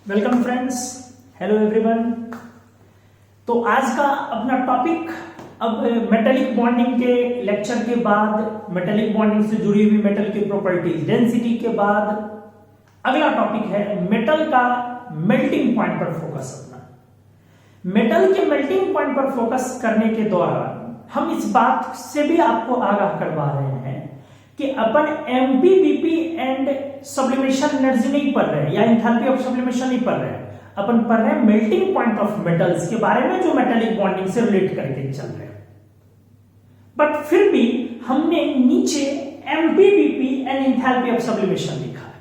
Welcome friends, hello everyone. तो आज का अपना टॉपिक, अब मेटेलिक बॉन्डिंग के लेक्चर के बाद मेटेलिक बॉन्डिंग से जुड़ी हुई मेटल की प्रॉपर्टीज, डेंसिटी के बाद अगला टॉपिक है मेटल का मेल्टिंग पॉइंट पर फोकस अपना। मेटल के मेल्टिंग पॉइंट पर फोकस करने के दौरान हम इस बात से भी आपको आगाह करवा रहे हैं कि अपन एमपीबीपी एंड सब्लिमेशन एनर्जी नहीं पढ़ रहे हैं या एंथैल्पी ऑफ सब्लिमेशन नहीं पढ़ रहे हैं, अपन पढ़ रहे हैं मेल्टिंग पॉइंट ऑफ मेटल्स के बारे में जो मेटेलिक बॉन्डिंग से रिलेट करके चल रहे हैं। बट फिर भी हमने नीचे एमपीबीपी एंड एंथैल्पी ऑफ सब्लिमेशन लिखा है,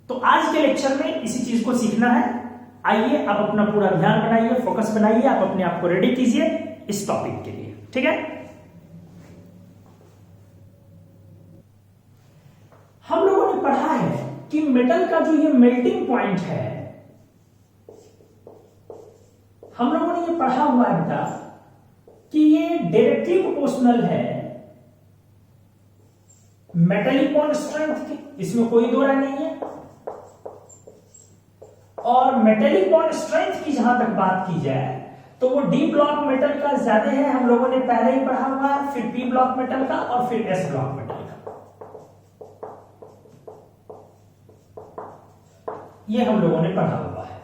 तो आज के लेक्चर में इसी चीज को सीखना है। आइए आप अपना पूरा ध्यान बनाइए, फोकस बनाइए, आप अपने आप को रेडी कीजिए इस टॉपिक के लिए, ठीक है। हम लोगों ने पढ़ा है कि मेटल का जो ये मेल्टिंग पॉइंट है, हम लोगों ने ये पढ़ा हुआ है बेटा कि ये डायरेक्टली प्रोपोर्शनल है मेटेलिक बॉन्ड स्ट्रेंथ की, इसमें कोई दो राय नहीं है। और मेटेलिक बॉन्ड स्ट्रेंथ की जहां तक बात की जाए तो वो डी ब्लॉक मेटल का ज्यादा है, हम लोगों ने पहले ही पढ़ा हुआ है, फिर पी ब्लॉक मेटल का और फिर एस ब्लॉक मेटल का, ये हम लोगों ने पढ़ा हुआ है,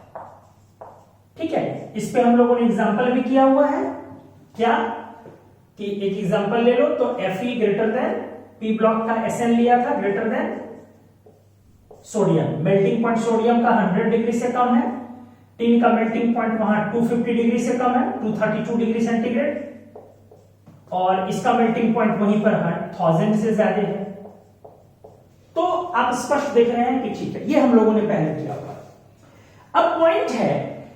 ठीक है। इस पे हम लोगों ने एग्जांपल भी किया हुआ है, क्या कि एक एग्जांपल ले लो तो Fe greater than P block का Sn लिया था greater than sodium, melting point sodium का 100 डिग्री से कम है, टिन का मेल्टिंग पॉइंट वहां 250 डिग्री से कम है, 232 डिग्री सेंटीग्रेड, और इसका मेल्टिंग पॉइंट वहीं पर 1000 से ज्यादा है। तो आप स्पष्ट देख रहे हैं कि ठीक है, ये हम लोगों ने पहले किया हुआ। अब पॉइंट है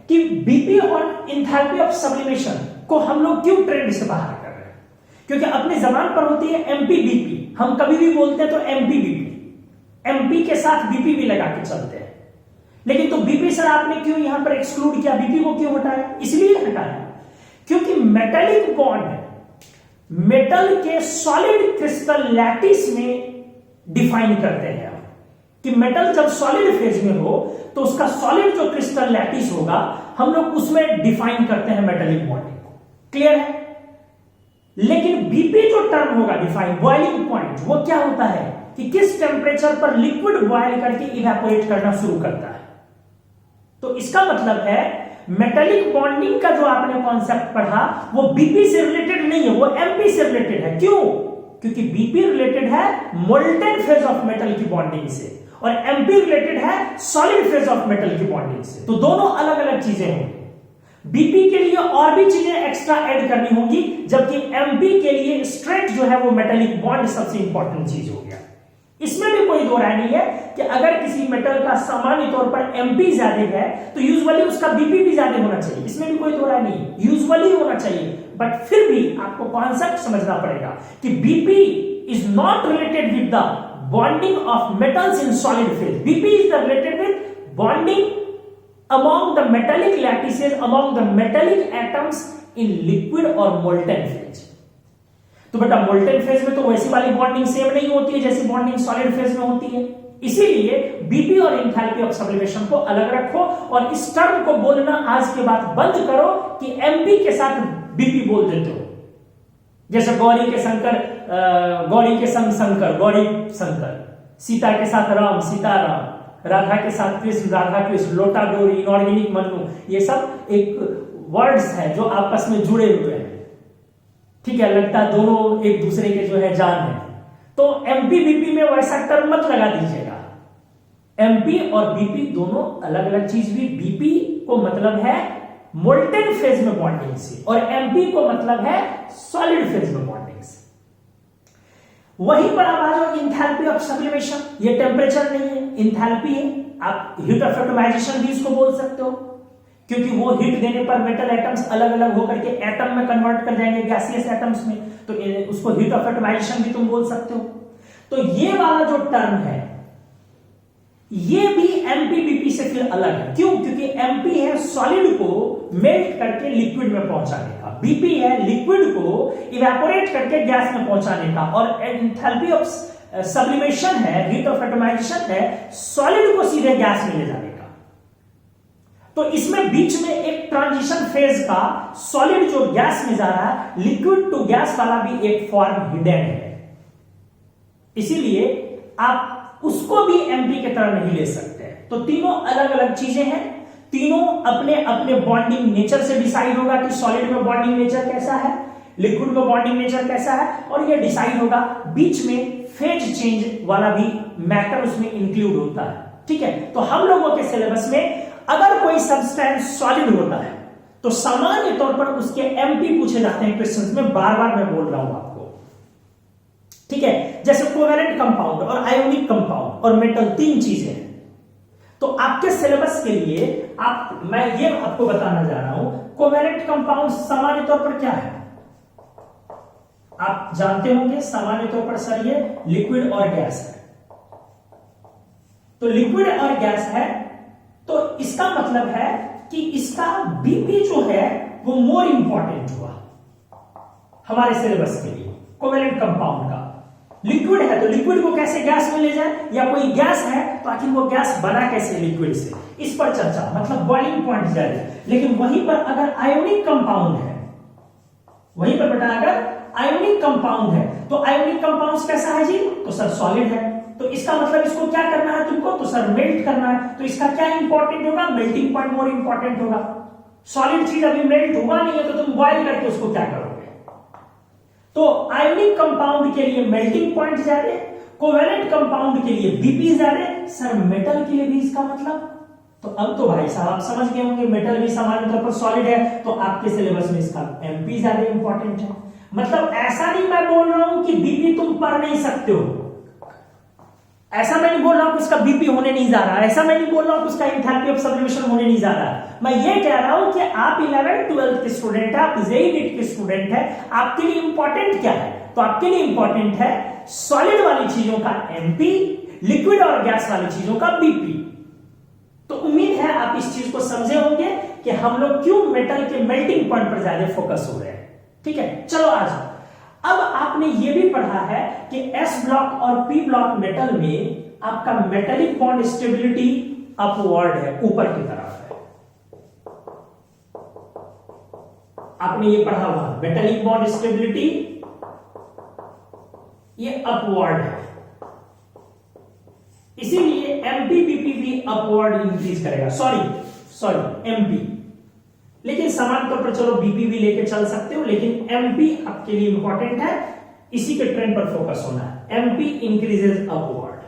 कि बीपी और एंथैल्पी ऑफ सब्लिमेशन को हम लोग क्यों ट्रेंड से बाहर कर रहे हैं, क्योंकि अपनी जबान पर होती है एमपीबीपी, हम कभी भी बोलते हैं तो एमपीबीपी, एमपी के साथ बीपी भी लगा के चलते हैं। लेकिन तो बीपी सर आपने क्यों यहां पर एक्सक्लूड किया, बीपी को क्यों हटाया? इसलिए हटाया क्योंकि मेटेलिक बॉन्ड मेटल के सॉलिड क्रिस्टल लैटिस में डिफाइन करते हैं कि मेटल जब सॉलिड फेज में हो तो उसका सॉलिड जो क्रिस्टल लैटिस होगा हम लोग उसमें डिफाइन करते हैं मेटेलिक बॉन्डिंग को, क्लियर है। लेकिन बीपी जो टर्म होगा डिफाइन, बॉइलिंग पॉइंट, वो क्या होता है कि किस टेंपरेचर पर लिक्विड बॉयल करके इवेपोरेट करना शुरू करता है। तो इसका मतलब है मेटेलिक बॉन्डिंग का जो आपने कॉन्सेप्ट पढ़ा वो बीपी से रिलेटेड नहीं है, वो एमपी से रिलेटेड है। क्यों? क्योंकि बीपी रिलेटेड है मोल्टेन फेज ऑफ मेटल की बॉन्डिंग से और एमपी रिलेटेड है सॉलिड फेज ऑफ मेटल की बॉन्डिंग से, तो दोनों अलग अलग चीजें होंगी। बीपी के लिए और भी चीजें एक्स्ट्रा ऐड करनी होंगी, जबकि एमपी के लिए स्ट्रेट जो है वो मेटेलिक बॉन्ड सबसे इंपॉर्टेंट चीज हो गया। इसमें भी कोई दो राय नहीं है कि अगर किसी मेटल का सामान्य तौर पर एमपी ज्यादा है तो यूजुअली उसका बीपी भी ज्यादा होना चाहिए, इसमें भी कोई दो राय नहीं, यूजुअली होना चाहिए। बट फिर भी आपको कॉन्सेप्ट समझना पड़ेगा कि BP is not related with the bonding of metals in solid phase, BP is related with bonding among the metallic lattices, among the metallic atoms in liquid और मोल्टेन फेज। तो बेटा molten phase में तो वैसी वाली bonding same नहीं होती है जैसी बॉन्डिंग सॉलिड फेज में होती है, इसीलिए बीपी और एंथैल्पी ऑफ सब्लिमेशन को अलग रखो और इस टर्म को बोलना आज के बाद बंद करो कि एमपी के साथ बीपी बोल देते हो। जैसे गौरी के शंकर, गौरी के संग शंकर, गौरी शंकर, सीता के साथ राम, सीताराम, राधा के साथ कृष्ण, राधा कृष्ण, लोटा डोरी, इनऑर्गेनिक मन्नू, ये सब एक वर्ड्स हैं जो आपस में जुड़े हुए हैं, ठीक है। लगता है दोनों एक दूसरे के जो है जान है, तो एमपी बीपी में वैसा टर्म मत लगा दीजिएगा। एमपी और बीपी दोनों अलग अलग चीज भी, बीपी को मतलब है मोल्टेन फेज में बॉन्डिंग से और एमपी को मतलब है सॉलिड फेज में बॉन्डिंग से। वहीं पर अब आ जाओ एंथैल्पी ऑफ सब्लिमेशन, ये टेम्परेचर नहीं है, एंथैल्पी है। आप हीट ऑफ एटमाइजेशन भी इसको बोल सकते हो, क्योंकि वो हीट देने पर मेटल एटम्स अलग अलग होकर के एटम में कन्वर्ट कर जाएंगे, गैसियस एटम्स में, तो उसको हीट ऑफ एटमाइजेशन भी तुम बोल सकते हो। तो ये वाला जो टर्म है ये भी एमपीबीपी से फिर अलग है। क्यों? क्योंकि एमपी है सॉलिड को मेल्ट करके लिक्विड में पहुंचाने का, बीपी है लिक्विड को इवेपोरेट करके गैस में पहुंचाने का, और एंथैल्पी ऑफ सब्लिमेशन है, हीट ऑफ एटमाइजेशन है सॉलिड को सीधे गैस में ले जाने का। तो इसमें बीच में एक ट्रांजिशन फेज का सॉलिड जो गैस में जा रहा है, लिक्विड टू गैस वाला भी एक फॉर्म हिडन है, इसीलिए आप उसको भी एमपी की तरह नहीं ले सकते। तो तीनों अलग अलग चीजें हैं, तीनों अपने अपने बॉन्डिंग नेचर से डिसाइड होगा कि सॉलिड में बॉन्डिंग नेचर कैसा है, लिक्विड में बॉन्डिंग नेचर कैसा है, और यह डिसाइड होगा बीच में फेज चेंज वाला भी मैटर उसमें इंक्लूड होता है। ठीक है, तो हम लोगों के सिलेबस में अगर कोई सब्सटेंस सॉलिड होता है तो सामान्य तौर पर उसके एमपी पूछे जाते हैं क्वेश्चंस में, बार बार मैं बोल रहा हूं आपको। ठीक है, जैसे कोवेलेंट कंपाउंड और आयोनिक कंपाउंड और मेटल, तीन चीजें हैं। तो आपके सिलेबस के लिए मैं ये आपको बताना जा रहा हूं, कोवेलेंट कंपाउंड सामान्य तौर पर क्या है आप जानते होंगे। सामान्य तौर पर सर ये लिक्विड और गैस है। तो लिक्विड और गैस है तो इसका मतलब है कि इसका बीपी जो है वो मोर इंपॉर्टेंट हुआ हमारे सिलेबस के लिए। कोवेलेंट कंपाउंड का लिक्विड है तो लिक्विड को कैसे गैस में ले जाए, या कोई गैस है तो आखिर वो गैस बना कैसे लिक्विड से, इस पर चर्चा, मतलब बॉइलिंग पॉइंट जाए। लेकिन वहीं पर अगर आयोनिक कंपाउंड है, वहीं पर बेटा अगर आयोनिक कंपाउंड है तो आयोनिक कंपाउंड कैसा है जी, तो सर सॉलिड है। तो इसका मतलब इसको क्या करना है तुमको, तो सर मेल्ट करना है। तो इसका क्या इंपॉर्टेंट होगा, मेल्टिंग पॉइंट मोर इंपॉर्टेंट होगा। सॉलिड चीज अभी मेल्ट हुआ नहीं है तो तुम बॉइल करके उसको क्या करोगे। तो आयोनिक कंपाउंड के लिए मेल्टिंग पॉइंट ज्यादा, कोवेलेंट कंपाउंड के लिए बीपी ज्यादा, सर मेटल के लिए भी इसका मतलब। तो अब तो भाई साहब आप समझ गए होंगे मेटल भी सामान्य तौर पर सॉलिड है, तो आपके सिलेबस में इसका एमपी ज्यादा इंपॉर्टेंट है। मतलब ऐसा नहीं मैं बोल रहा हूं कि बीपी तुम पढ़ नहीं सकते हो, ऐसा मैं नहीं बोल रहा हूं कि उसका बीपी होने नहीं जा रहा, ऐसा मैं नहीं बोल रहा हूं कि उसका एंथैल्पी ऑफ सब्लिमेशन होने नहीं जा रहा। मैं ये कह रहा हूं कि आप 11th 12th के स्टूडेंट है, आप जेईई नीट के स्टूडेंट है, आपके लिए इंपॉर्टेंट क्या है, तो आपके लिए इंपॉर्टेंट है सॉलिड वाली चीजों का एमपी, लिक्विड और गैस वाली चीजों का बीपी। तो उम्मीद है आप इस चीज को समझे होंगे कि हम लोग क्यों मेटल के मेल्टिंग पॉइंट पर ज्यादा फोकस हो रहे हैं। ठीक है, चलो आज अब आपने ये भी पढ़ा है कि एस ब्लॉक और पी ब्लॉक मेटल में आपका मेटेलिक बॉन्ड स्टेबिलिटी अपवर्ड है, ऊपर की तरफ है। आपने ये पढ़ा हुआ मेटेलिक बॉन्ड स्टेबिलिटी ये अपवर्ड है, इसीलिए एमपीबीपी भी अपवर्ड इंक्रीज करेगा। सॉरी एमपी, लेकिन समान तौर पर चलो बीपी भी लेके चल सकते हो, लेकिन एमपी आपके लिए इंपॉर्टेंट है, इसी के ट्रेंड पर फोकस होना है। MP increases upward.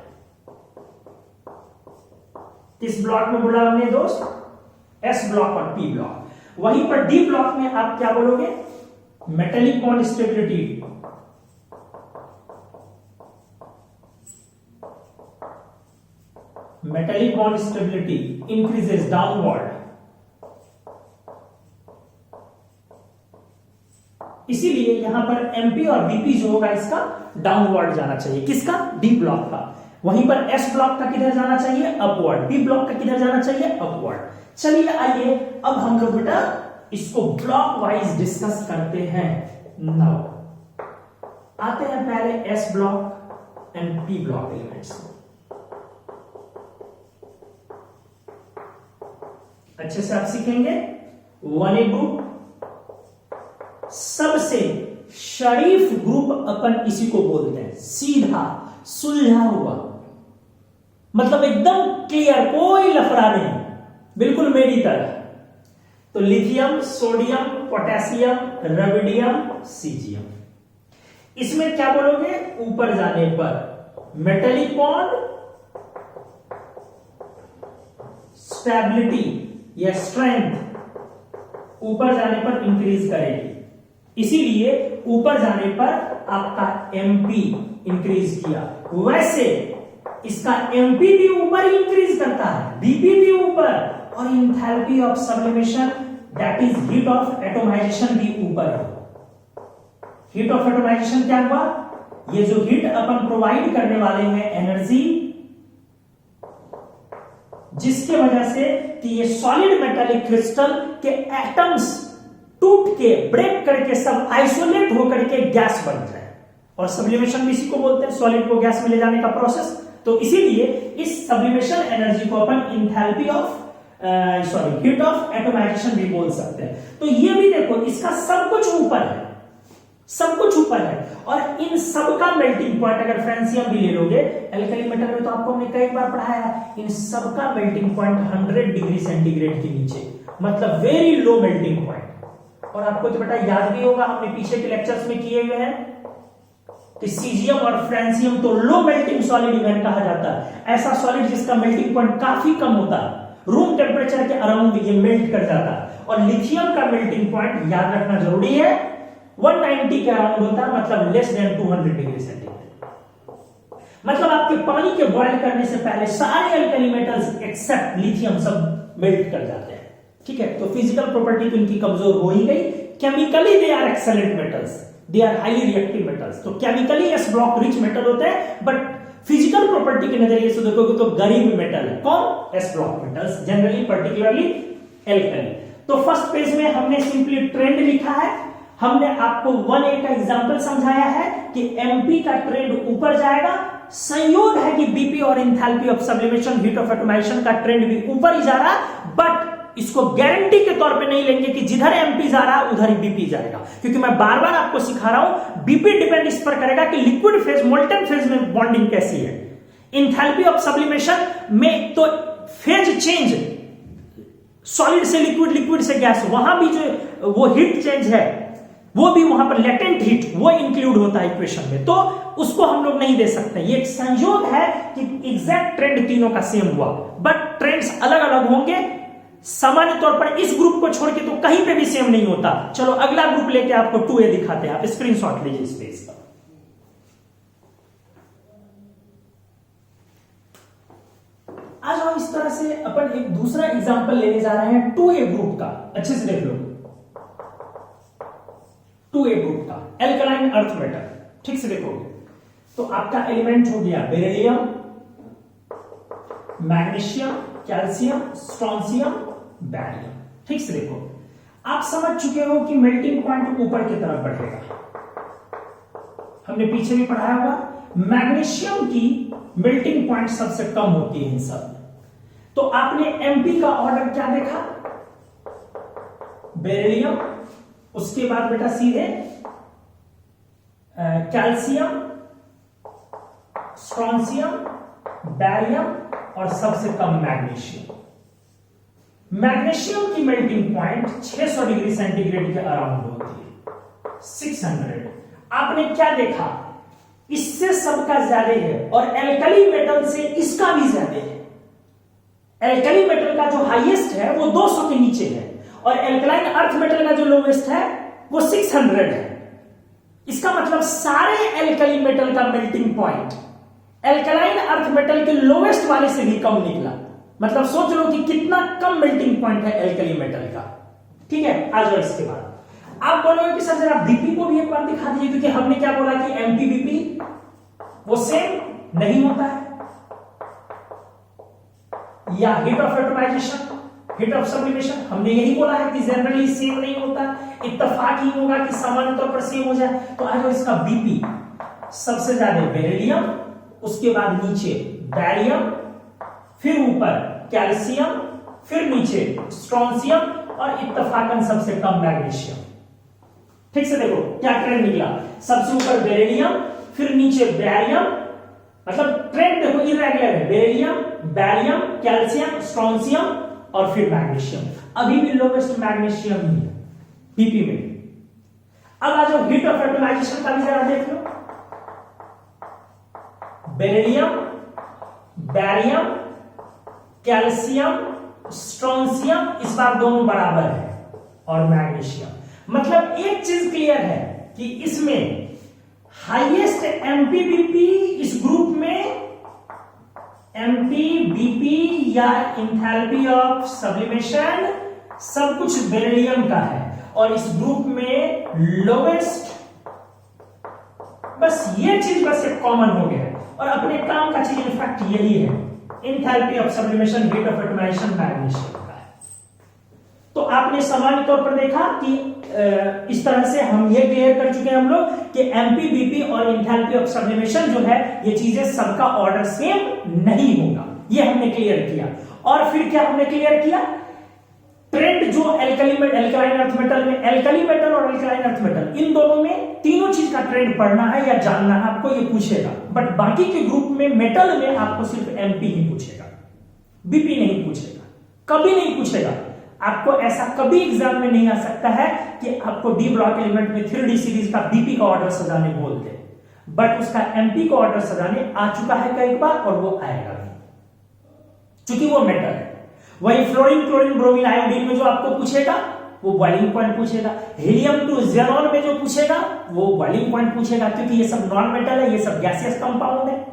किस ब्लॉक में बोला हमने दोस्त, एस ब्लॉक और पी ब्लॉक। वहीं पर डी ब्लॉक में आप क्या बोलोगे, metallic bond stability increases downward, इसीलिए यहां पर एमपी और बीपी जो होगा इसका डाउनवर्ड जाना चाहिए, किसका, डी ब्लॉक का। वहीं पर एस ब्लॉक का किधर जाना चाहिए, अपवर्ड। पी ब्लॉक का किधर जाना चाहिए, अपवर्ड। चलिए आइए अब हम लोग बेटा इसको ब्लॉक वाइज डिस्कस करते हैं। नाउ आते हैं पहले S block and P block elements. अच्छे से आप सीखेंगे। 1A ग्रुप सबसे शरीफ ग्रुप अपन इसी को बोलते हैं, सीधा सुलझा हुआ, मतलब एकदम क्लियर, कोई लफड़ा नहीं, बिल्कुल मेरी तरह। तो lithium, sodium, potassium, rubidium, caesium. इसमें क्या बोलोगे, ऊपर जाने पर मेटेलिक बॉन्ड स्टेबिलिटी या स्ट्रेंथ ऊपर जाने पर इंक्रीज करेगी, इसीलिए ऊपर जाने पर आपका एमपी इंक्रीज किया। वैसे इसका एमपी भी ऊपर इंक्रीज करता है, बीपी भी ऊपर, और enthalpy of sublimation that is heat of atomization भी ऊपर है। हीट ऑफ एटोमाइजेशन क्या हुआ, ये जो हीट अपन प्रोवाइड करने वाले हैं एनर्जी, जिसके वजह से कि ये सॉलिड मेटालिक क्रिस्टल के एटम्स टूट के ब्रेक करके सब आइसोलेट होकर के गैस बन जाए, और सब्लिमेशन भी इसी को बोलते हैं, सॉलिड को गैस में ले जाने का प्रोसेस। तो इसीलिए इस सब्लिमेशन एनर्जी को अपन enthalpy of heat of atomization भी बोल सकते हैं। तो ये भी देखो, इसका सब कुछ ऊपर है, सब कुछ ऊपर है, और इन सब का मेल्टिंग पॉइंट अगर फ्रेंसियम भी ले लोगे, एल्कली मेटल में तो आपको हमने कई बार पढ़ाया है, इन सब का मेल्टिंग पॉइंट 100 डिग्री सेंटीग्रेड के नीचे, मतलब वेरी लो मेल्टिंग पॉइंट। और आपको तो बेटा याद भी होगा, हमने पीछे के लेक्चर्स में किए हुए हैं कि सीजियम और फ्रेंसियम तो लो मेल्टिंग सॉलिड इवन कहा जाता है, ऐसा सॉलिड जिसका मेल्टिंग पॉइंट काफी कम होता है, रूम टेम्परेचर के अराउंड ये मेल्ट कर जाता है। और लिथियम का मेल्टिंग पॉइंट याद रखना जरूरी है, 190 के अराउंड होता है, मतलब लेस देन 200 डिग्री सेंटीग्रेड। मतलब आपके पानी के बॉयल करने से पहले सारे अल्कली मेटल्स एक्सेप्ट लिथियम सब मेल्ट कर जाते हैं, ठीक है। तो फिजिकल प्रॉपर्टी तो इनकी कमजोर हो ही गई, chemically they are excellent metals, they are highly reactive metals. तो chemically S block rich metal होते हैं, बट फिजिकल प्रॉपर्टी के नजरिए से देखोगे तो गरीब मेटल है। कौन? S block metals, generally particularly alkali. तो फर्स्ट पेज में हमने सिंपली ट्रेंड लिखा है, हमने आपको 1A का एग्जांपल समझाया है कि एमपी का ट्रेंड ऊपर जाएगा, संयोग है कि बीपी और enthalpy of sublimation, heat of atomization का ट्रेंड भी ऊपर ही जा रहा है, बट इसको गारंटी के तौर पे नहीं लेंगे कि जिधर एमपी जा रहा है उधर ही बीपी जाएगा, क्योंकि मैं बार बार आपको सिखा रहा हूं, बीपी डिपेंड इस पर करेगा कि लिक्विड फेज मोल्टन फेज में बॉन्डिंग कैसी है। इंथैल्पी ऑफ सब्लिमेशन में तो फेज चेंज, सॉलिड से लिक्विड, लिक्विड से गैस, वहां भी जो वो हीट चेंज है वो भी वहां पर लेटेंट हीट वो इंक्लूड होता है इक्वेशन में, तो उसको हम लोग नहीं दे सकते। ये एक संयोग है कि एग्जैक्ट ट्रेंड तीनों का सेम हुआ, बट ट्रेंड्स अलग अलग होंगे, सामान्य तौर पर इस ग्रुप को छोड़ के तो कहीं पे भी सेम नहीं होता। चलो अगला ग्रुप लेके आपको 2A दिखाते हैं, आप स्क्रीनशॉट लीजिए इस पेज का। आज हम इस तरह से अपन एक दूसरा एग्जांपल लेने जा रहे हैं 2A ग्रुप का, अच्छे से देख लो, 2A ग्रुप का एल्कलाइन अर्थ मेटल, ठीक से देखोगे तो आपका एलिमेंट हो गया beryllium, magnesium, calcium, strontium, barium. ठीक से देखो, आप समझ चुके हो कि मेल्टिंग पॉइंट ऊपर की तरफ बढ़ेगा, हमने पीछे भी पढ़ाया हुआ। मैग्नीशियम की मेल्टिंग पॉइंट सबसे कम होती है इन सब। तो आपने एमपी का ऑर्डर क्या देखा? बेरिलियम, उसके बाद बेटा सीधे कैल्शियम, स्ट्रोंशियम, बैरियम और सबसे कम मैग्नीशियम। मैग्नीशियम की मेल्टिंग पॉइंट 600 डिग्री सेंटीग्रेड के अराउंड होती है, 600। आपने क्या देखा? इससे सबका ज्यादा है, और एल्कली मेटल से इसका भी ज्यादा है। एल्कली मेटल का जो हाईएस्ट है वो 200 के नीचे है, और एल्कलाइन अर्थ मेटल का जो लोवेस्ट है वो 600 है। इसका मतलब सारे एल्कली मेटल का melting point alkaline earth metal के लोवेस्ट वाले से भी कम निकला। मतलब सोच लो कि कितना कम मेल्टिंग पॉइंट है एल्कली मेटल का। ठीक है, आ जाओ इसके बाद। आप बोलोगे कि सर जरा बीपी को भी एक बार दिखा दीजिए, क्योंकि हमने क्या बोला कि एमपी बीपी वो सेम नहीं होता है, या heat of atomization, heat of sublimation, हमने यही बोला है कि जनरली सेम नहीं होता, इत्तेफाक ही होगा कि सामान्य तौर पर सेम हो जाए। तो आ जाओ इसका बीपी, सबसे ज्यादा बेरिलियम, उसके बाद नीचे बैरियम, फिर ऊपर कैल्शियम, फिर नीचे स्ट्रोंशियम, और इत्तेफाकन सबसे कम मैग्नीशियम। ठीक से देखो क्या ट्रेंड निकला, सबसे ऊपर बेरिलियम, फिर नीचे बैरियम, मतलब ट्रेंड देखो इरेगुलर है, बेरिलियम, बैरियम, कैल्शियम, स्ट्रोंशियम और फिर मैग्नीशियम। अभी भी लोवेस्ट मैग्नीशियम ही है बीपी में। अब आ जाओ हीट ऑफ एटमाइजेशन का भी जरा देख लो, बेरिलियम, बैरियम, कैल्शियम, स्ट्रोंशियम, इस बार दोनों बराबर है, और मैग्नीशियम। मतलब एक चीज क्लियर है कि इसमें हाईएस्ट एमपीबीपी इस ग्रुप में, एमपीबीपी या इंथैल्पी ऑफ सब्लिमेशन सब कुछ बेरिलियम का है, और इस ग्रुप में लोवेस्ट, बस ये चीज बस एक कॉमन हो गया है, और अपने काम का चीज इनफैक्ट यही है, enthalpy of sublimation, heat of atomization magnesium का है। तो आपने सामान्य तौर पर देखा कि इस तरह से हम ये क्लियर कर चुके हैं हम लोग कि एमपीबीपी और इंथैल्पी ऑफ सब्लिमेशन जो है, ये चीजें सबका ऑर्डर सेम नहीं होगा। ये हमने क्लियर किया। और फिर क्या हमने क्लियर किया, ट्रेंड जो एल्कलाइन अर्थ मेटल में, एल्कली मेटल और एल्कलाइन अर्थ मेटल, इन दोनों में तीनों चीज का ट्रेंड पढ़ना है या जानना है आपको, ये पूछेगा। बट बाकी के ग्रुप में मेटल में आपको सिर्फ एमपी ही पूछेगा, बीपी नहीं पूछेगा, कभी नहीं पूछेगा। आपको ऐसा कभी एग्जाम में नहीं आ सकता है कि आपको डी ब्लॉक एलिमेंट में 3D सीरीज का बीपी का ऑर्डर सजाने बोल दे, बट उसका एमपी का ऑर्डर सजाने आ चुका है कई बार और वो आएगा भी, क्योंकि वो मेटल है। वही फ्लोरीन, क्लोरीन, ब्रोमीन, आयोडीन में जो आपको पूछेगा वो बॉइलिंग पॉइंट पूछेगा। हीलियम टू ज़ेनॉन में जो पूछेगा वो बॉइलिंग पॉइंट पूछेगा, क्योंकि ये सब नॉन मेटल है, ये सब गैसियस कंपाउंड है।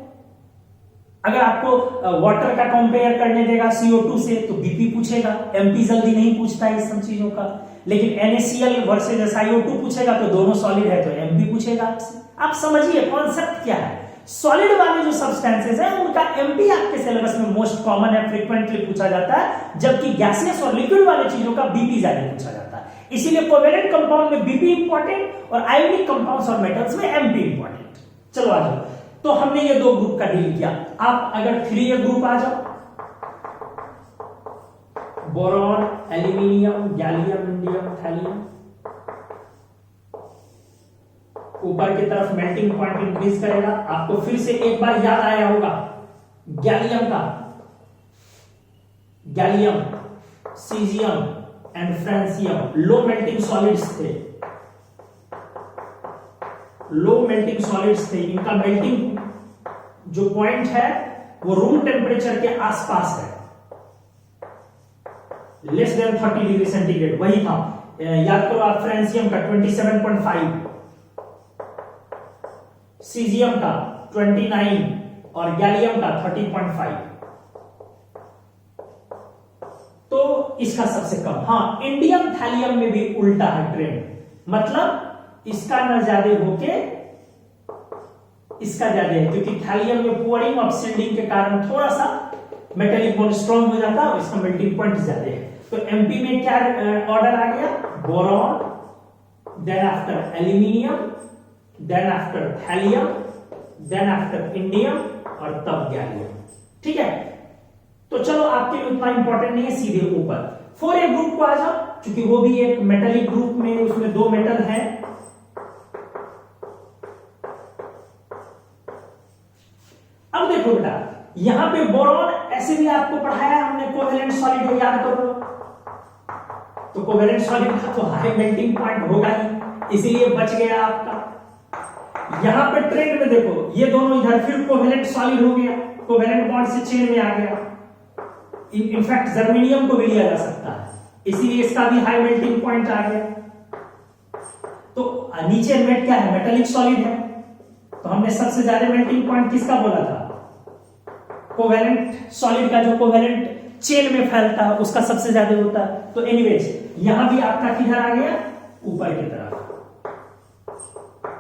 अगर आपको वाटर का कंपेयर करने देगा CO2 से तो बीपी पूछेगा, एमपी जल्दी नहीं पूछता है इस सब चीजों का। लेकिन NaCl वर्सेस SiO2 पूछेगा तो दोनों सॉलिड है तो एमपी पूछेगा आपसे। आप समझिए कॉन्सेप्ट क्या है। सॉलिड वाले जो सब्सटेंसेस हैं उनका एमपी आपके सिलेबस में मोस्ट कॉमन है, फ्रीक्वेंटली पूछा जाता है, जबकि गैसियस और लिक्विड वाले चीजों का बीपी ज्यादा पूछा जाता है। इसीलिए कोवेलेंट कंपाउंड में बीपी इंपॉर्टेंट और आयोनिक कंपाउंड्स और मेटल्स में एमपी इंपॉर्टेंट। चलो आ जाओ, तो हमने ये दो ग्रुप का डील किया। आप अगर 3A ग्रुप आ जाओ, boron, aluminium, gallium, indium, thallium, ऊपर की तरफ मेल्टिंग पॉइंट इंक्रीज करेगा। आपको फिर से एक बार याद आया होगा गैलियम का, gallium, caesium and francium low melting solids थे, लो मेल्टिंग सॉलिड्स थे। इनका मेल्टिंग जो पॉइंट है वो रूम टेम्परेचर के आसपास है, लेस देन 30 डिग्री सेंटीग्रेड। वही था, याद करो आप, फ्रांसियम का 27.5, सीजियम का 29 और गैलियम का 30.5। तो इसका सबसे कम। हाँ, इंडियम थैलियम में भी उल्टा है ट्रेंड, मतलब इसका न ज्यादा होके इसका ज्यादा है, क्योंकि थैलियम में पुअरिंग और सील्डिंग के कारण थोड़ा सा मेटेलिक बॉन्ड स्ट्रॉन्ग हो जाता है और इसका मेल्टिंग पॉइंट ज्यादा है। तो एमपी में क्या ऑर्डर आ गया, boron, then after aluminium, then after thallium, then after indium और तब गैलियम। ठीक है, तो चलो आपके लिए उतना इंपॉर्टेंट नहीं है, सीधे ऊपर 4A ग्रुप को आ जाओ, क्योंकि वो भी एक मेटेलिक ग्रुप में, उसमें दो मेटल हैं। अब देखो बेटा, यहां पे बोरॉन ऐसे भी आपको पढ़ाया हमने, कोवेलेंट सॉलिड है, याद करो। तो कोवेलेंट सॉलिड का तो हाई मेल्टिंग पॉइंट होगा ही, इसीलिए बच गया आपका। यहां पे ट्रेंड में देखो, ये दोनों इधर फिर कोवेलेंट सॉलिड हो गया, कोवेलेंट बॉन्ड से चेन में आ गया। इनफैक्ट जर्मेनियम को भी लिया जा सकता है, इसीलिए इसका भी हाई मेल्टिंग पॉइंट आ गया। तो नीचे मेट क्या है, मेटेलिक सॉलिड है, तो हमने सबसे ज्यादा मेल्टिंग पॉइंट किसका बोला था, कोवेलेंट सॉलिड का, जो कोवेलेंट चेन में फैलता है उसका सबसे ज्यादा होता है। तो एनीवेज यहां भी आपका किधर आ गया, ऊपर की तरफ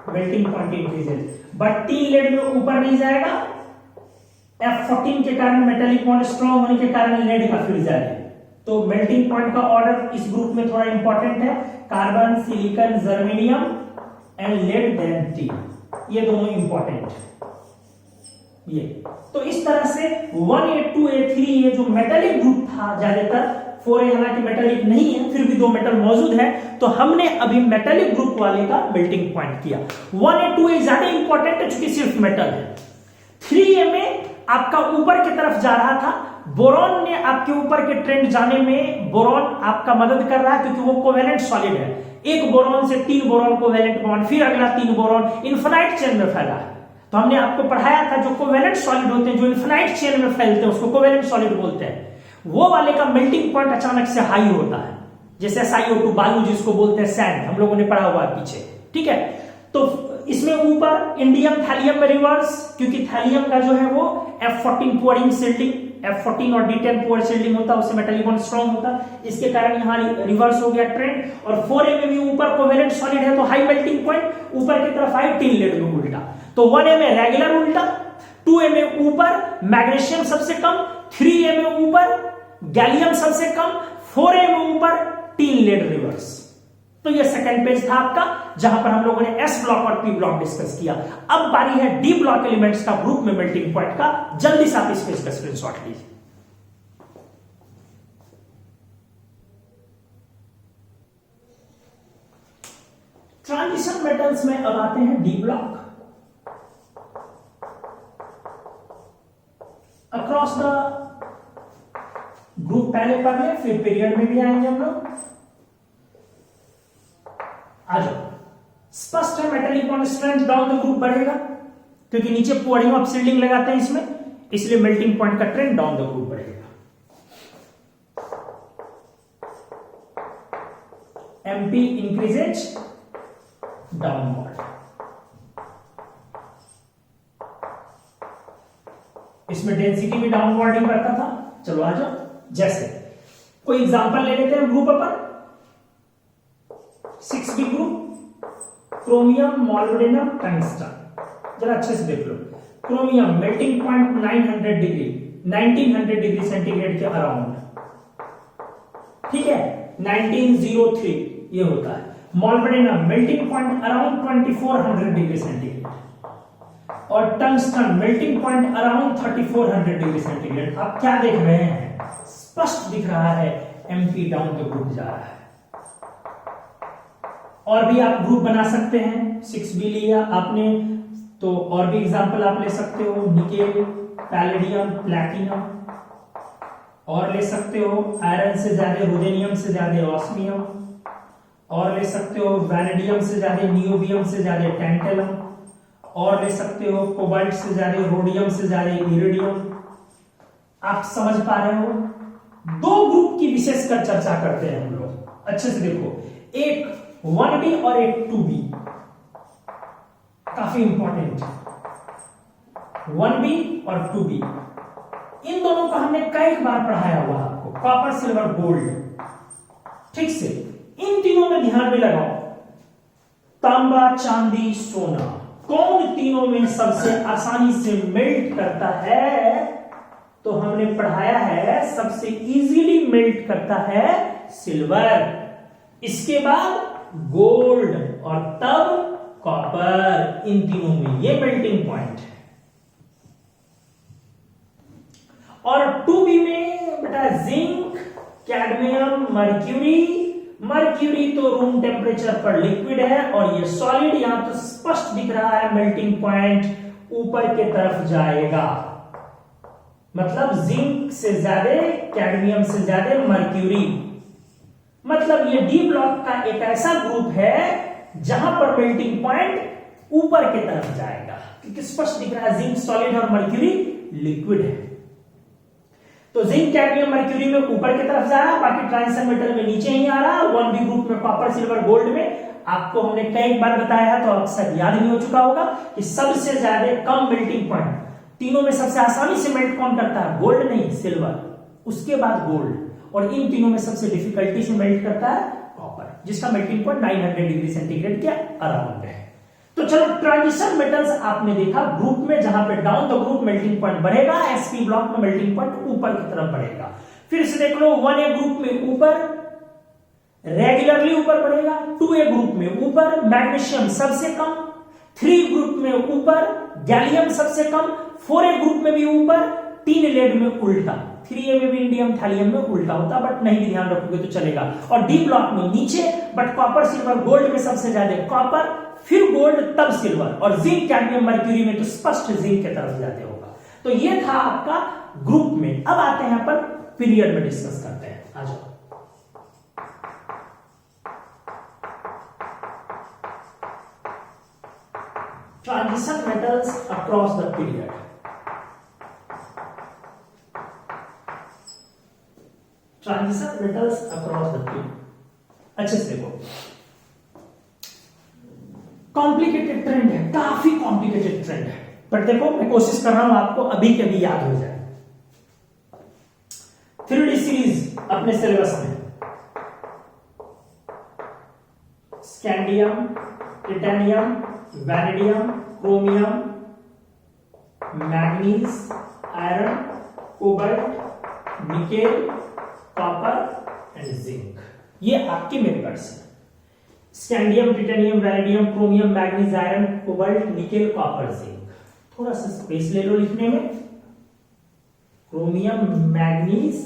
melting point increases, but tin lead में ऊपर नहीं जाएगा। F14 के कारण मेटेलिक बॉन्ड स्ट्रॉन्ग होने के कारण लेड का फिर जाए, तो मेल्टिंग पॉइंट का ऑर्डर इस ग्रुप में थोड़ा इंपॉर्टेंट है, carbon, silicon, germanium and lead then tin, ये दोनों इंपॉर्टेंट है। ये तो इस तरह से 1A, 2A, 3A जो मेटेलिक ग्रुप था ज्यादातर, 4A हालांकि मेटेलिक नहीं है, फिर भी दो मेटल मौजूद है, तो हमने अभी मेटेलिक ग्रुप वाले का मेल्टिंग पॉइंट किया। 1A, 2A ज्यादा इंपॉर्टेंट है क्योंकि सिर्फ मेटल है। 3A में आपका ऊपर की तरफ जा रहा था, बोरॉन ने आपके ऊपर के ट्रेंड जाने में बोरॉन आपका मदद कर रहा है, क्योंकि वो कोवेलेंट सॉलिड है। एक बोरॉन से 3 बोरॉन कोवेलेंट बॉन्ड, फिर अगला 3 बोरॉन, इन्फिनाइट चेन में फैला है। तो हमने आपको पढ़ाया था, जो कोवेलेंट सॉलिड होते हैं, जो इन्फिनाइट चेन में फैलते हैं, उसको कोवेलेंट सॉलिड बोलते हैं। वो वाले का मेल्टिंग पॉइंट अचानक से हाई होता है, जैसे SiO2 बालू जिसको बोलते हैं, सैंड, हम लोगों ने पढ़ा हुआ है पीछे। ठीक है, तो इसमें ऊपर इंडियम, थैलियम में रिवर्स, क्योंकि थैलियम का जो है वो F14 पुअरिंग सील्डिंग, F14 और D10 पुअर सील्डिंग होता है, उससे मेटेलिक बॉन्ड स्ट्रॉन्ग होता है, इसके कारण यहां रिवर्स हो गया ट्रेंड। और 4A में भी ऊपर कोवेलेंट सॉलिड है तो हाई मेल्टिंग पॉइंट, ऊपर की तरफ आई, टिन लेड में उल्टा। तो 1A में रेगुलर उल्टा, 2A में ऊपर मैग्नीशियम सबसे कम, 3A में ऊपर गैलियम सबसे कम, 4A में ऊपर टिन लेड रिवर्स। तो ये सेकंड पेज था आपका, जहां पर हम लोगों ने एस ब्लॉक और पी ब्लॉक डिस्कस किया। अब बारी है डी ब्लॉक एलिमेंट्स का ग्रुप में मेल्टिंग पॉइंट का। जल्दी से आप इस पेज का स्क्रीनशॉट लीजिए। ट्रांजिशन मेटल्स में अब आते हैं D block. Across the group पहले पढ़ ले, फिर पीरियड में भी आएंगे हम लोग। आ जाओ। स्पष्ट है metallic bond strength down the group बढ़ेगा, क्योंकि नीचे पोअरिंग ऑफ सील्डिंग लगाते हैं इसमें, इसलिए मेल्टिंग पॉइंट का ट्रेंड डाउन द ग्रुप बढ़ेगा। MP increases downward. इसमें डेंसिटी भी डाउनवर्डिंग करता था। चलो आ जाओ। जैसे कोई एग्जांपल ले लेते हैं ग्रुप अपन 6B group, chromium, molybdenum, tungsten. जरा अच्छे से देख लो। Chromium melting point 900 degree 1900 degree centigrade के अराउंड, ठीक है, 1903 ये होता है। Molybdenum melting point around 2400 degree centigrade, और tungsten melting point around 3400 degree centigrade. आप क्या देख रहे हैं? स्पष्ट दिख रहा है एमपी डाउन द ग्रुप जा रहा है। और भी आप ग्रुप बना सकते हैं। 6B लिया आपने तो और भी एग्जांपल आप ले सकते हो, निकेल, पैलेडियम, प्लैटिनम, और ले सकते हो आयरन से ज्यादा रुदेनियम से ज्यादा ऑस्मियम, और ले सकते हो वैनेडियम से ज्यादा नियोबियम से ज्यादा टैंटलम, और ले सकते हो कोबाल्ट से ज्यादा रोडियम से ज्यादा इरिडियम। आप समझ पा रहे हो? दो ग्रुप की विशेषकर चर्चा करते हैं हम लोग। अच्छे से देखो, एक 1B और एक 2B, काफी इंपॉर्टेंट। 1B और 2B, इन दोनों को हमने कई बार पढ़ाया हुआ आपको, कॉपर, सिल्वर, गोल्ड। ठीक से इन तीनों में ध्यान में लगाओ। तांबा, चांदी, सोना, कौन तीनों में सबसे आसानी से मेल्ट करता है? तो हमने पढ़ाया है सबसे इजीली मेल्ट करता है सिल्वर, इसके बाद गोल्ड, और तब कॉपर। इन तीनों में ये मेल्टिंग पॉइंट है। और 2B में बेटा जिंक, कैडमियम, मर्क्यूरी। मर्क्यूरी तो रूम टेम्परेचर पर लिक्विड है, और ये सॉलिड। यहां तो स्पष्ट दिख रहा है मेल्टिंग पॉइंट ऊपर के तरफ जाएगा, मतलब जिंक से ज्यादा, कैडमियम से ज्यादा मर्क्यूरी। मतलब ये डी ब्लॉक का एक ऐसा ग्रुप है जहां पर मेल्टिंग पॉइंट ऊपर की तरफ जाएगा, क्योंकि स्पष्ट दिख रहा है जिंक सॉलिड और मर्क्यूरी लिक्विड है। तो जिंक, कैडमियम, मर्क्यूरी में ऊपर की तरफ जा रहा है, बाकी ट्रांजिशन मेटल में नीचे ही आ रहा है। 1B ग्रुप में कॉपर, सिल्वर, गोल्ड में आपको हमने कई बार बताया है, तो अक्सर याद नहीं हो चुका होगा कि सबसे ज्यादा कम मेल्टिंग पॉइंट, तीनों में सबसे आसानी से मेल्ट कौन करता है? गोल्ड नहीं, सिल्वर, उसके बाद गोल्ड, और इन तीनों में सबसे डिफिकल्टी से मेल्ट करता है कॉपर, जिसका मेल्टिंग पॉइंट 900 डिग्री सेंटीग्रेड के अराउंड है। तो चलो, ट्रांजिशन मेटल्स आपने देखा ग्रुप में, जहां पे down the group melting point बढ़ेगा, एसपी ब्लॉक में मेल्टिंग पॉइंट ऊपर की तरफ बढ़ेगा। फिर से देख लो, 1A ग्रुप में ऊपर रेगुलरली ऊपर बढ़ेगा, 2A ग्रुप में ऊपर मैग्नीशियम सबसे कम, 3 ग्रुप में ऊपर गैलियम सबसे कम, 4A ग्रुप में भी ऊपर, 3 लेड में उल्टा, 3A में भी इंडियम, थैलियम में उल्टा होता, बट नहीं ध्यान रखोगे तो चलेगा। और डी ब्लॉक में नीचे, बट कॉपर, सिल्वर, गोल्ड में सबसे ज्यादा कॉपर, फिर गोल्ड, तब सिल्वर, और जिंक, कैडमियम, मर्क्यूरी में तो स्पष्ट जिंक की तरफ ज्यादा होगा। तो ये था आपका ग्रुप में। अब आते हैं अपन पीरियड में डिस्कस करते हैं। आ जाओ। Transition metals across the period. Transition metals across the period, अच्छे से देखो, कॉम्प्लिकेटेड ट्रेंड है, काफी कॉम्प्लिकेटेड ट्रेंड है, पर देखो मैं कोशिश कर रहा हूं आपको अभी के भी याद हो जाए। 3D सीरीज अपने सिलेबस में scandium, titanium, vanadium, chromium, manganese, iron, cobalt, nickel, copper and zinc, ये आपके मेटल्स हैं। Scandium, titanium, vanadium, chromium, manganese, iron, cobalt, nickel, copper, zinc. थोड़ा सा स्पेस ले लो लिखने में। Chromium, manganese,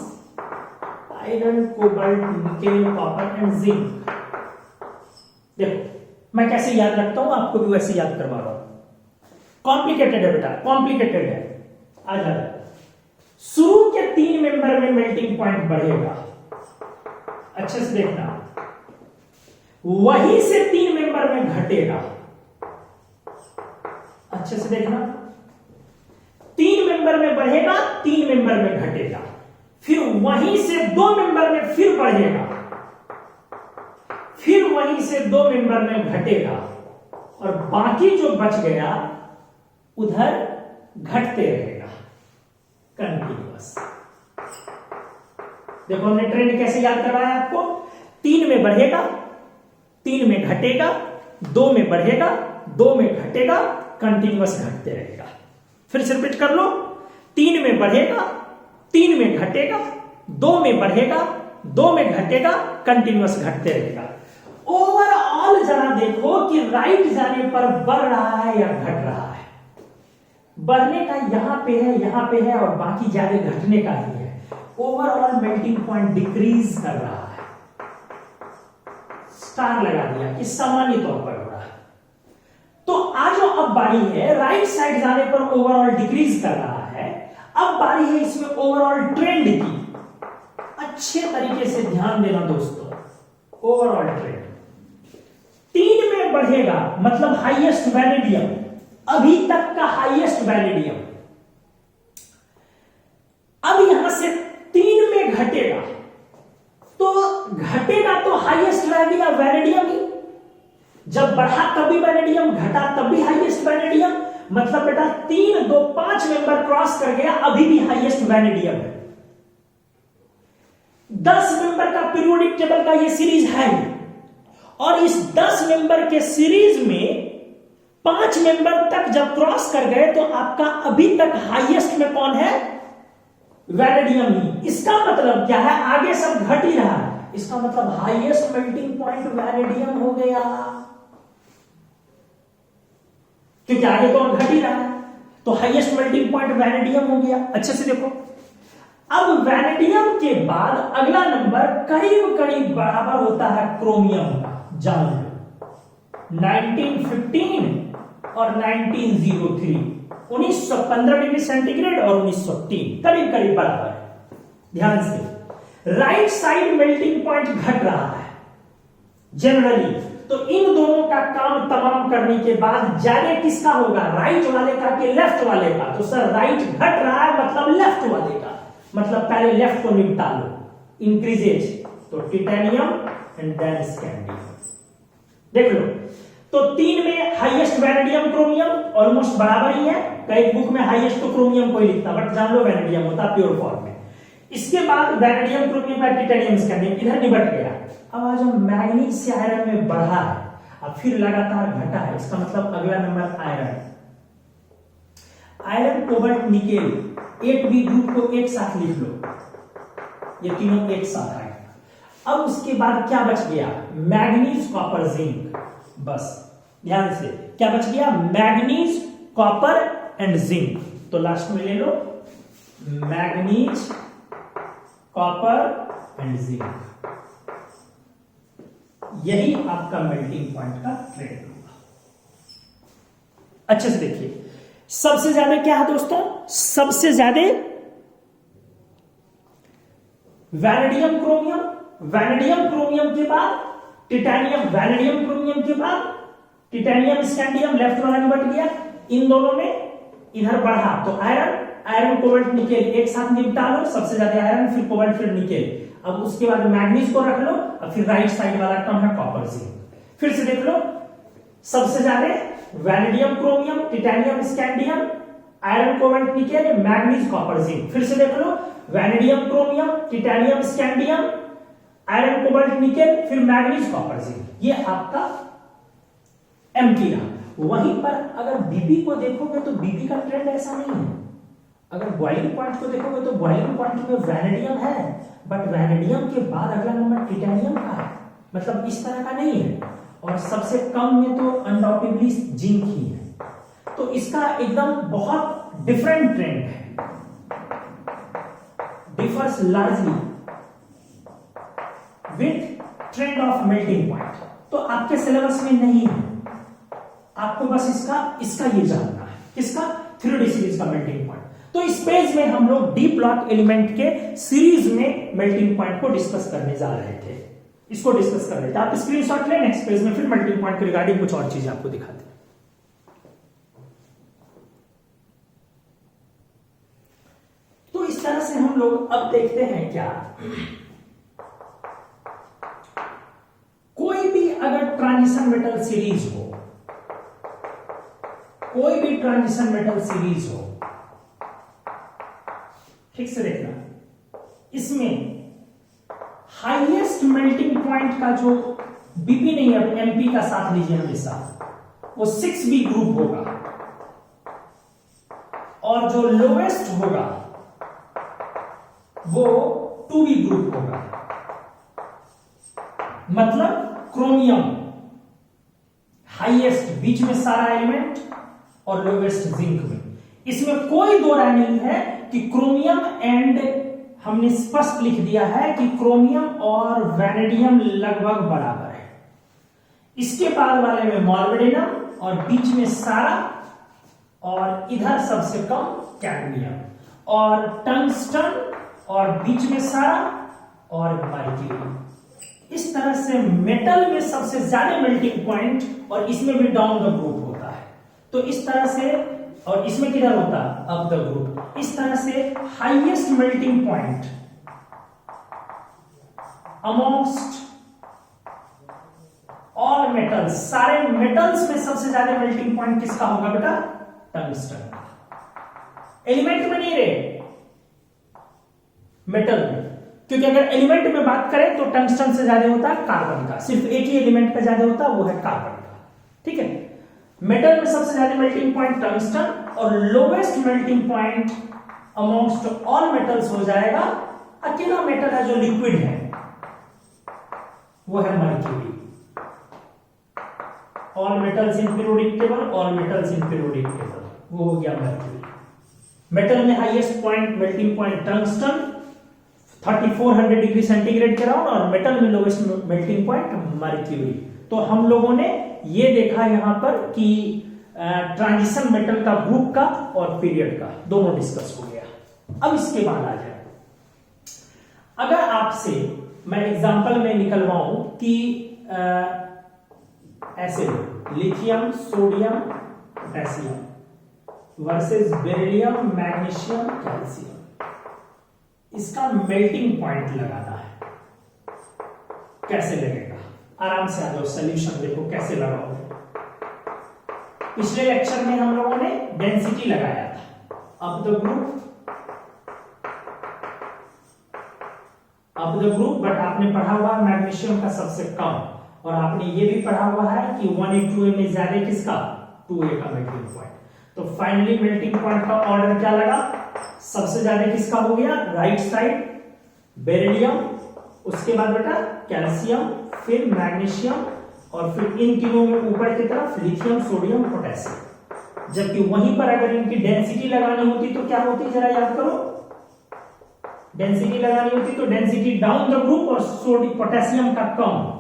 iron, cobalt, nickel, copper and zinc. देखो मैं कैसे याद रखता हूं, आपको भी वैसे याद करवा रहा हूं। कॉम्प्लिकेटेड है बेटा, कॉम्प्लिकेटेड है। आ जाए, शुरू के 3 मेंबर में मेल्टिंग पॉइंट बढ़ेगा, अच्छे से देखना। वहीं से 3 मेंबर में घटेगा, अच्छे से देखना। 3 मेंबर में बढ़ेगा, 3 मेंबर में घटेगा, फिर वहीं से 2 मेंबर में फिर बढ़ेगा, फिर वहीं से 2 मेंबर में घटेगा, और बाकी जो बच गया उधर घटते रहेगा कंटिन्यूअस। देखो हमने ट्रेंड कैसे याद करवाया आपको। 3 में बढ़ेगा, 3 में घटेगा, 2 में बढ़ेगा, 2 में घटेगा, कंटिन्यूअस घटते रहेगा। फिर से रिपीट कर लो। 3 में बढ़ेगा, 3 में घटेगा, 2 में बढ़ेगा, 2 में घटेगा, कंटिन्यूअस घटते रहेगा। ओवरऑल जरा देखो कि राइट जाने पर बढ़ रहा है या घट रहा है। बढ़ने का यहां पे है, यहां पे है, और बाकी ज्यादा घटने का ही है। ओवरऑल मेल्टिंग पॉइंट डिक्रीज कर रहा है। स्टार लगा दिया कि सामान्य तौर पर हो रहा है। तो आज जो अब बारी है, राइट साइड जाने पर ओवरऑल डिक्रीज कर रहा है। अब बारी है इसमें ओवरऑल ट्रेंड की। अच्छे तरीके से ध्यान देना दोस्तों। ओवरऑल ट्रेंड 3 में बढ़ेगा, मतलब हाईएस्ट वैनेडियम, अभी तक का हाईएस्ट वैनेडियम। अब यहां से 3 में घटेगा, तो घटेगा तो हाईएस्ट वैनेडियम ही। जब बढ़ा तभी वैनेडियम, घटा तब भी हाईएस्ट वैनेडियम। मतलब बेटा 3, 2, 5 मेंबर क्रॉस कर गया, अभी भी हाईएस्ट वैनेडियम है। 10 मेंबर का पीरियोडिक टेबल का ये सीरीज है, और इस 10 मेंबर के सीरीज में 5 मेंबर तक जब क्रॉस कर गए तो आपका अभी तक हाईएस्ट में कौन है? वैनेडियम ही। इसका मतलब क्या है? आगे सब घट ही रहा है, इसका मतलब हाईएस्ट मेल्टिंग पॉइंट वैनेडियम हो गया, क्योंकि आगे तो घट ही रहा है, तो हाईएस्ट मेल्टिंग पॉइंट वैनेडियम हो गया। अच्छे से देखो, अब वैनेडियम के बाद अगला नंबर करीब करीब बराबर होता है क्रोमियम का। जान लो 1915 और 1903, 1915 डिग्री सेंटीग्रेड और 1903 करीब करीब बराबर है। ध्यान से, राइट साइड मेल्टिंग पॉइंट घट रहा है जनरली, तो इन दोनों का काम तमाम करने के बाद ज्यादा किसका होगा? राइट वाले का कि लेफ्ट वाले का? तो सर राइट घट रहा है, मतलब लेफ्ट वाले का, मतलब पहले लेफ्ट को निपटा लो, इंक्रीजेज। तो टिटेनियम एंड देन स्कैंडियम। देख लो, तो 3 में हाईएस्ट वैनेडियम, क्रोमियम ऑलमोस्ट बराबर ही है। कई बुक में हाईएस्ट तो क्रोमियम को ही लिखता, बट जान लो वैनेडियम होता प्योर फॉर्म में। इसके बाद वैनेडियम, क्रोमियम का टिटेनियम, स्कैंडियम इधर निबट गया। अब आज हम मैग्नीज से आयरन में बढ़ा है, अब फिर लगातार घटा है, इसका मतलब अगला number iron. Iron, cobalt, nickel, 8B group को एक साथ लिख लो, ये तीनों एक साथ आएगा। अब उसके बाद क्या बच गया? Manganese, copper, zinc. बस ध्यान से, क्या बच गया? Manganese, copper and zinc. तो लास्ट में ले लो मैग्नीज, कॉपर एंड जिंक। यही आपका मेल्टिंग पॉइंट का ट्रेंड होगा। अच्छे से देखिए, सबसे ज्यादा क्या है दोस्तों? सबसे ज्यादा वैनेडियम, क्रोमियम, वैनेडियम, क्रोमियम के बाद टिटेनियम, वैनेडियम, क्रोमियम के बाद टिटेनियम, स्कैंडियम, लेफ्ट वाला निबट गया। इन दोनों में इधर बढ़ा तो आयरन, आयरन, कोबाल्ट, निकेल एक साथ निपटा लो, सबसे ज्यादा आयरन, फिर कोबाल्ट, फिर निकेल। अब उसके बाद मैग्नीज को रख लो, और फिर राइट साइड वाला टर्म है कॉपर, जिंक। फिर से देख लो, सबसे ज्यादा vanadium, chromium, titanium, scandium, iron, cobalt, nickel, manganese, copper, zinc. फिर से देख लो, vanadium, chromium, titanium, scandium, iron, cobalt, nickel, फिर मैग्नीज, कॉपर, जिंक। ये आपका एमटी रहा। वहीं पर अगर बीपी को देखोगे तो बीपी का ट्रेंड ऐसा नहीं है। अगर बॉइलिंग पॉइंट को देखोगे तो बॉइलिंग पॉइंट में वैनेडियम है, बट वैनेडियम के बाद अगला नंबर टिटेनियम का है, मतलब इस तरह का नहीं है। और सबसे कम में तो अनडाउटेडली जिंक ही है। तो इसका एकदम बहुत डिफरेंट ट्रेंड है, differs largely with trend of melting point. तो आपके सिलेबस में नहीं है, आपको बस इसका ये जानना है, किसका, 3D सीरीज का मेल्टिंग पॉइंट। तो इस पेज में हम लोग डी ब्लॉक एलिमेंट के सीरीज में मेल्टिंग पॉइंट को डिस्कस करने जा रहे थे, इसको डिस्कस कर रहे थे। आप स्क्रीनशॉट लें, नेक्स्ट पेज में फिर मेल्टिंग पॉइंट के रिगार्डिंग कुछ और चीजें आपको दिखाते हैं। तो इस तरह से हम लोग अब देखते हैं क्या, कोई भी अगर ट्रांजिशन मेटल सीरीज हो, कोई भी ट्रांजिशन मेटल सीरीज हो, ठीक से देखना, इसमें हाईएस्ट मेल्टिंग पॉइंट का जो बीपी नहीं है, एमपी का साथ लीजिए हमेशा, वो 6b ग्रुप होगा, और जो लोएस्ट होगा वो 2b ग्रुप होगा। मतलब क्रोमियम हाईएस्ट, बीच में सारा एलिमेंट, और लोवेस्ट जिंक में। इसमें कोई दो राय नहीं है कि क्रोमियम एंड, हमने स्पष्ट लिख दिया है कि क्रोमियम और वैनेडियम लगभग बराबर है। इसके बाद वाले में मॉलिब्डेनम, और बीच में सारा, और इधर सबसे कम कैडमियम, और टंगस्टन, और बीच में सारा, और मर्क्यूरी। इस तरह से मेटल में सबसे ज्यादा मेल्टिंग पॉइंट, और इसमें भी डाउन द ग्रुप होता है। तो इस तरह से, और इसमें किधर होता है, अप द ग्रुप। इस तरह से highest melting point अमॉन्स्ट all metals, सारे मेटल्स में सबसे ज्यादा मेल्टिंग पॉइंट किसका होगा बेटा, टंगस्टन का। एलिमेंट में नहीं रहे, मेटल में, क्योंकि अगर एलिमेंट में बात करें तो टंगस्टन से ज्यादा होता है कार्बन का, सिर्फ एक ही एलिमेंट का ज्यादा होता है, वो है कार्बन का। ठीक है, मेटल में सबसे ज्यादा मेल्टिंग पॉइंट टंगस्टन, और lowest melting point अमॉन्स्ट all metals हो जाएगा, अकेला मेटल है जो लिक्विड है, वो है mercury. All metals in periodic table, all metals in periodic table, वो हो गया मर्क्यूरी। मेटल में highest point melting point tungsten 3400 degree centigrade के अराउंड, और मेटल में लोवेस्ट मेल्टिंग पॉइंट मर्क्यूरी। तो हम लोगों ने ये देखा यहां पर कि ट्रांजिशन मेटल का, ग्रुप का और पीरियड का दोनों डिस्कस हो गया। अब इसके बाद आ जाए, अगर आपसे मैं एग्जांपल में निकलवाऊं कि ऐसे lithium, sodium, potassium versus beryllium, magnesium, calcium, इसका मेल्टिंग पॉइंट लगाना है, कैसे लगेगा? आराम से आ जाओ, सॉल्यूशन देखो कैसे लगाओगे। पिछले लेक्चर में हम लोगों ने डेंसिटी लगाया था, अब द ग्रुप, बट आपने पढ़ा हुआ मैग्नीशियम का सबसे कम, और आपने ये भी पढ़ा हुआ है कि 1A 2A में ज्यादा किसका, 2A का मेल्टिंग पॉइंट। तो फाइनली मेल्टिंग पॉइंट का ऑर्डर क्या लगा, सबसे ज्यादा किसका हो गया, राइट साइड बेरिलियम, उसके बाद बेटा कैल्शियम, फिर मैग्नीशियम, और फिर इन तीनों में ऊपर की तरफ लिथियम, सोडियम, पोटेशियम। जबकि वहीं पर अगर इनकी डेंसिटी लगानी होती तो क्या होती, जरा याद करो, डेंसिटी लगानी होती तो डेंसिटी डाउन द ग्रुप और सोडियम पोटेशियम का कम,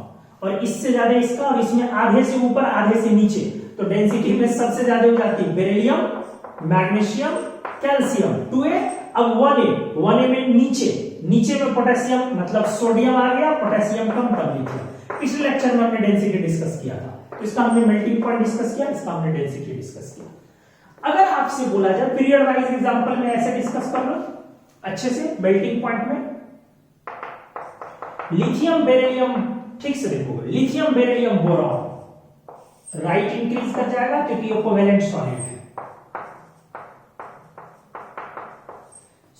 और इससे ज्यादा इसका, और इसमें आधे से ऊपर आधे से नीचे। तो डेंसिटी में सबसे ज्यादा हो जाती है बेरिलियम, मैग्नीशियम, कैल्शियम 2A। अब 1A में नीचे में पोटेशियम, मतलब सोडियम आ गया, पोटेशियम कम, तब लिथियम। पिछले लेक्चर में हमने डेंसिटी डिस्कस किया था, तो इसका हमने मेल्टिंग पॉइंट डिस्कस किया, इसका हमने डेंसिटी डिस्कस किया। अगर आपसे बोला जाए पीरियड वाइज एग्जांपल में ऐसे डिस्कस कर लो अच्छे से, मेल्टिंग पॉइंट में लिथियम बेरिलियम, ठीक से देखो, lithium beryllium boron right increase कर जाएगा क्योंकि ये कोवेलेंट सॉलिड है।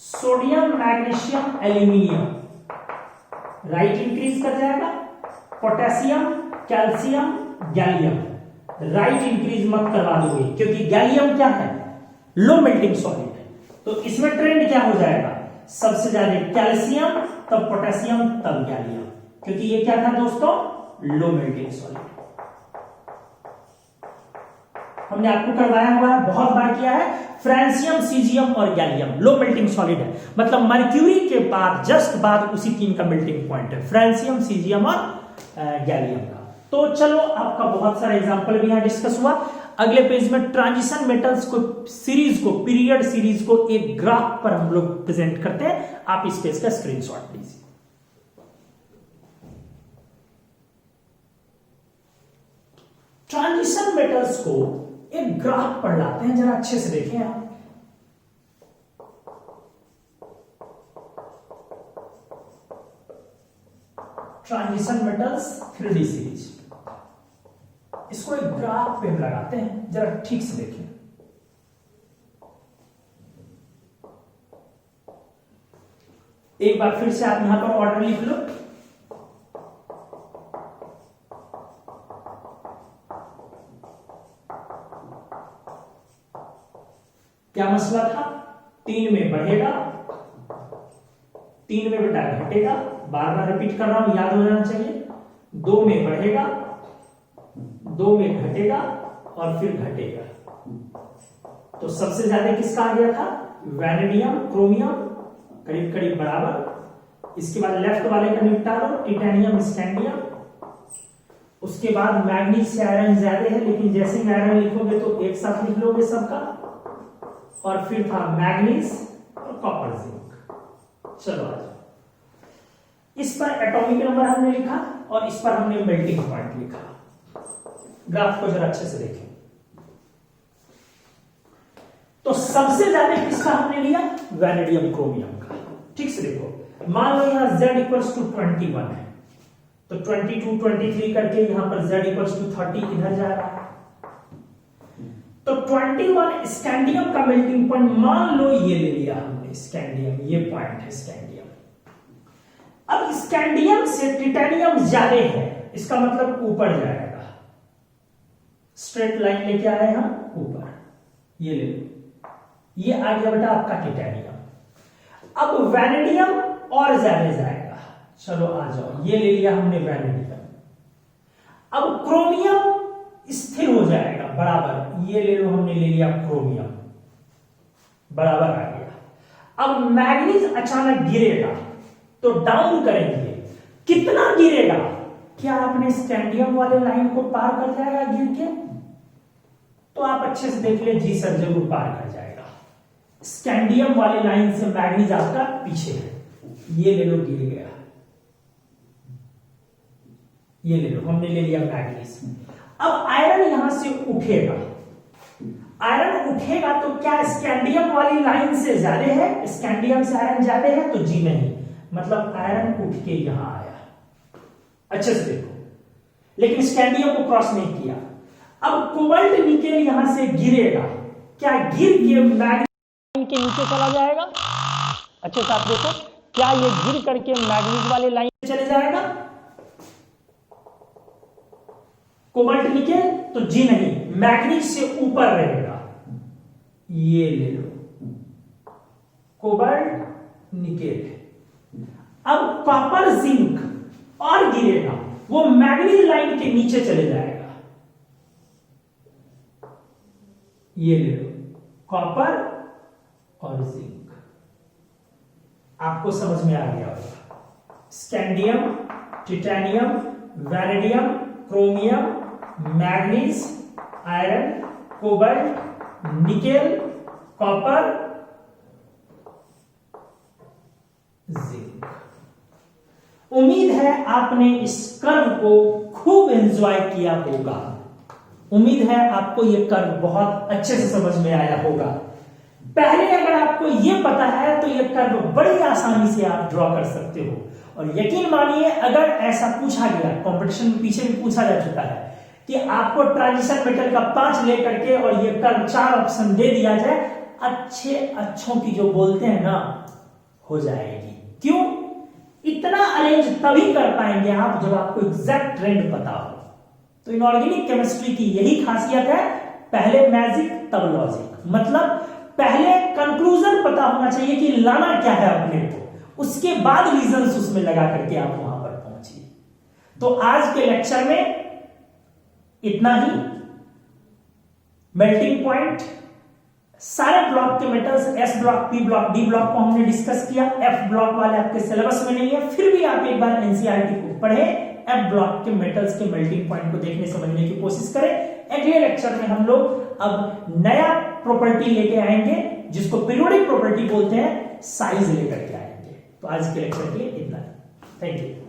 Sodium, magnesium, aluminium right increase कर जाएगा। Potassium, calcium, gallium right increase मत करवा दोगे क्योंकि गैलियम क्या है, लो मेल्टिंग सॉलिड है। तो इसमें ट्रेंड क्या हो जाएगा, सबसे ज्यादा कैल्शियम, तब पोटेशियम, तब गैलियम, क्योंकि ये क्या था दोस्तों, लो मेल्टिंग सॉलिड। हमने आपको करवाया हुआ है, बहुत बार किया है। फ्रांसियम, सीजियम और गैलियम लो मेल्टिंग सॉलिड है, मतलब मर्क्यूरी के बाद जस्ट बाद उसी तीन का मेल्टिंग पॉइंट है, फ्रांसियम, सीजियम और गैलियम का। तो चलो आपका बहुत सारा एग्जांपल भी यहां डिस्कस हुआ। अगले पेज में ट्रांजिशन मेटल्स को सीरीज को, पीरियड सीरीज को एक ग्राफ पर हम लोग प्रेजेंट करते हैं। आप इस पेज का स्क्रीनशॉट लीजिए। ट्रांजिशन मेटल्स को एक ग्राफ पर लाते हैं, जरा अच्छे से देखें आप। ट्रांजिशन मेटल्स 3D सीरीज, इसको एक ग्राफ पे लगाते हैं, जरा ठीक से देखें। एक बार फिर से आप यहां पर ऑर्डर लिख लो। क्या मसला था? 3 में बढ़ेगा, 3 में बेटा घटेगा, बार बार रिपीट कर रहा हूं, याद हो जाना चाहिए। 2 में बढ़ेगा, 2 में घटेगा और फिर घटेगा। तो सबसे ज्यादा किसका आ गया था? वैनेडियम, क्रोमियम, करीब करीब बराबर। इसके बाद लेफ्ट वाले का निपटा लो, टिटेनियम, स्कैंडियम। उसके बाद मैग्नीज से आयरन ज्यादा है, लेकिन जैसे ही आयरन लिखोगे तो एक साथ लिख लोगे सबका। और फिर था मैग्नीज और कॉपर, जिंक। चलो आज इस पर एटॉमिक नंबर हमने लिखा और इस पर हमने मेल्टिंग पॉइंट लिखा। ग्राफ को जरा अच्छे से देखें। तो सबसे ज्यादा किसका हमने लिया? वैनेडियम, क्रोमियम का। ठीक से देखो, मान लो यहां Z इक्वल्स टू 21 है, तो 22, 23 करके यहां पर Z इक्वल्स टू 30 इधर जा रहा है। तो 21 स्कैंडियम का मेल्टिंग पॉइंट, मान लो ये ले लिया हमने स्कैंडियम, ये पॉइंट है स्कैंडियम। अब स्कैंडियम से टिटेनियम ज्यादा है, इसका मतलब ऊपर जाएगा, स्ट्रेट लाइन लेके आए हम ऊपर, ये ले लो, ये आ गया बेटा आपका टिटेनियम। अब वैनेडियम और ज्यादा जाएगा, चलो आ जाओ, ये ले लिया हमने वैनेडियम। अब क्रोमियम स्थिर हो जाएगा बराबर, ये ले लो, हमने ले लिया क्रोमियम, बराबर आ गया। अब मैग्नीज अचानक गिरेगा तो डाउन करेंगे, कितना गिरेगा? क्या आपने स्कैंडियम वाले लाइन को पार कर जाएगा गिर के? तो आप अच्छे से देख ले, जी सर जरूर पार कर जाएगा। स्कैंडियम वाले लाइन से मैग्नीज आपका पीछे है, ये ले लो, गिर गया, ये ले लो, हमने ले लिया मैग्नीज। अब आयरन यहां से उठेगा, आयरन उठेगा तो क्या स्कैंडियम वाली लाइन से ज्यादा है? स्कैंडियम से आयरन ज्यादा है? तो जी नहीं, मतलब आयरन उठ के यहां आया। अच्छे से देखो, लेकिन स्कैंडियम को क्रॉस नहीं किया। अब कोबाल्ट निकेल यहां से गिरेगा, क्या गिर के मैग्नीज के नीचे चला जाएगा? अच्छे से आप देखो, क्या ये गिर करके मैग्नीज वाले लाइन चले जाएगा? कोबाल्ट निकेल तो जी नहीं, मैग्नीज से ऊपर रहेगा, ये ले लो, कोबाल्ट निकेल। अब कॉपर, जिंक और गिरेगा, वो मैग्नीज लाइन के नीचे चले जाएगा, ये ले लो, कॉपर और जिंक। आपको समझ में आ गया होगा। Scandium, titanium, vanadium, chromium, manganese, iron, cobalt, nickel, copper, zinc. उम्मीद है आपने इस कर्व को खूब एंजॉय किया होगा। उम्मीद है आपको यह कर्व बहुत अच्छे से समझ में आया होगा। पहले अगर आपको यह पता है तो यह कर्व बड़ी आसानी से आप ड्रॉ कर सकते हो। और यकीन मानिए, अगर ऐसा पूछा गया, कंपटीशन में पीछे भी पूछा जा चुका है कि आपको ट्रांजिशन मेटल का 5 लेकर के और ये कर्व 4 ऑप्शन दे दिया जाए, अच्छों की जो बोलते हैं ना, हो जाएगी। क्यों? इतना अरेंज तभी कर पाएंगे आप जब आपको एग्जैक्ट ट्रेंड पता हो। तो इनऑर्गेनिक केमिस्ट्री की यही खासियत है, पहले मैजिक तब लॉजिक, मतलब पहले कंक्लूजन पता होना चाहिए कि लाना क्या है अपने को, उसके बाद रीजंस उसमें लगा करके आप वहां पर पहुंचिए। तो आज के लेक्चर में इतना ही। मेल्टिंग पॉइंट, सारे ब्लॉक के metals S block, P block, D block को हमने डिस्कस किया। एफ ब्लॉक वाले आपके सिलेबस में नहीं है, फिर भी आप एक बार एनसीईआरटी को पढ़े, एफ ब्लॉक के मेटल्स के मेल्टिंग पॉइंट को देखने समझने की कोशिश करें। अगले लेक्चर में हम लोग अब नया प्रॉपर्टी लेके आएंगे जिसको पीरियोडिक प्रॉपर्टी बोलते हैं, साइज लेकर के आएंगे। तो आज के लेक्चर के लिए इतना। Thank you.